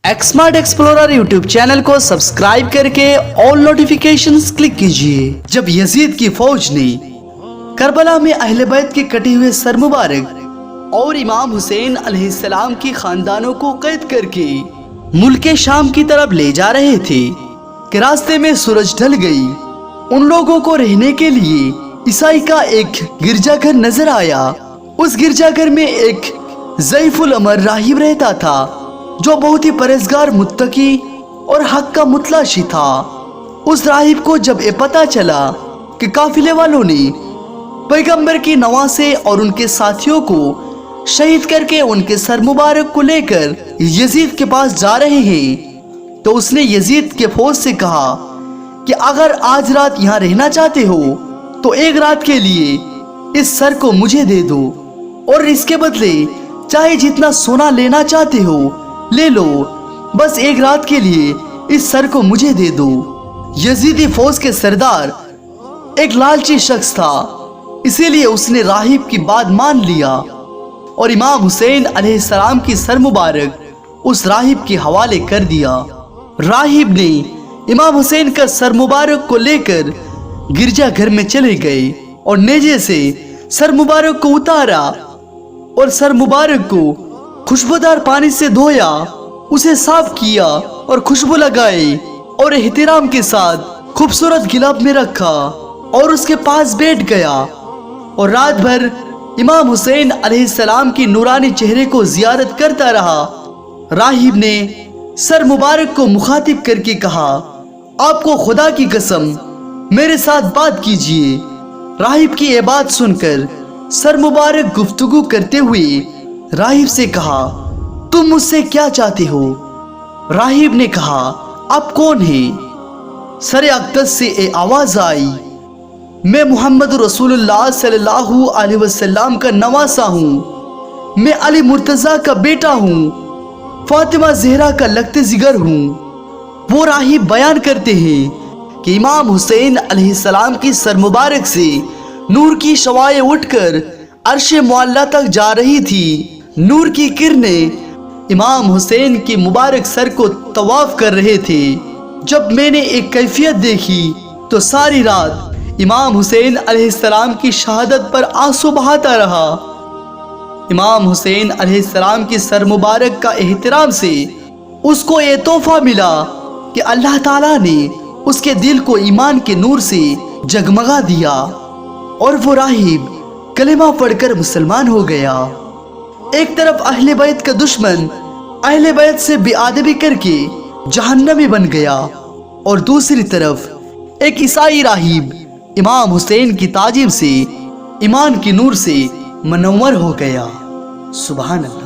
एक्समार्ट explorer YouTube channel को subscribe करके all notifications click कीजिए। जब यजीद की फौज ने करबला में अहले बैत के कटे हुए सर मुबारक और इमाम हुसैन अलैहिस्सलाम की खानदानों को कैद करके मुल्क शाम की तरफ ले जा रहे थे कि रास्ते में सूरज ढल गई। उन लोगों को रहने के लिए ईसाई का एक गिरजाघर नजर आया। उस गिरजाघर में एक ज़ईफुल अमर राहिब रहता था जो बहुत ही परहेजगार, मुत्तकी और हक का मुतलाशी था। उस राहिब को जब ये पता चला कि काफिले वालों ने पैगंबर की नवासे और उनके साथियों को शहीद करके उनके सर मुबारक को लेकर यजीद के पास जा रहे हैं, तो उसने यजीद के फौज से कहा कि अगर आज रात यहाँ रहना चाहते हो तो एक रात के लिए इस सर को मुझे दे दो और इसके बदले चाहे जितना सोना लेना चाहते हो ले लो, बस एक रात के लिए इस सर को मुझे दे दो। यजीदी फौज के सरदार एक लालची शख्स था, इसीलिए उसने राहिब की बात मान लिया और इमाम हुसैन अलैहिस्सलाम की सर मुबारक उस राहिब के हवाले कर दिया। राहिब ने इमाम हुसैन का सर मुबारक को लेकर गिरजा घर में चले गए और नेजे से सर मुबारक को उतारा और सर मुबारक को खुशबूदार पानी से धोया, उसे साफ किया और खुशबू लगाई और एहतराम के साथ खूबसूरत गिलाफ में रखा और उसके पास बैठ गया और रात भर इमाम हुसैन अलैहिस्सलाम की नूरानी चेहरे को जियारत करता रहा। राहिब ने सर मुबारक को मुखातिब करके कहा, आपको खुदा की कसम मेरे साथ बात कीजिए। राहिब की ये बात सुनकर सर मुबारक गुफ्तगू करते हुए राहिब से कहा, तुम मुझसे क्या चाहते हो? राहिब ने कहा, आप कौन हैं? सर अक़दस से ए आवाज आई, मैं मोहम्मद रसूलुल्लाह सल्लल्लाहु अलैहि वसल्लम का नवासा हूँ, मैं अली मुर्तज़ा का बेटा हूँ, फातिमा ज़हरा का लखते जिगर हूँ। वो राहिब बयान करते हैं कि इमाम हुसैन अलैहिस्सलाम की सर मुबारक से नूर की शवाएं उठकर अर्श मुअल्ला तक जा रही थी। नूर की किरणें इमाम हुसैन की मुबारक सर को तवाफ कर रहे थे। जब मैंने एक कैफियत देखी तो सारी रात इमाम हुसैन अलैहिस्सलाम की शहादत पर आंसू बहाता रहा। इमाम हुसैन अलैहिस्सलाम की सर मुबारक का एहतराम से उसको ये तोहफा मिला कि अल्लाह ताला ने उसके दिल को ईमान के नूर से जगमगा दिया और वो राहिब कलेमा पढ़कर मुसलमान हो गया। एक तरफ अहले बैत का दुश्मन अहले बैत से बेअदबी करके जहन्नमी बन गया और दूसरी तरफ एक ईसाई राहिब इमाम हुसैन की ताजीब से ईमान की नूर से मनव्वर हो गया। सुभान अल्लाह।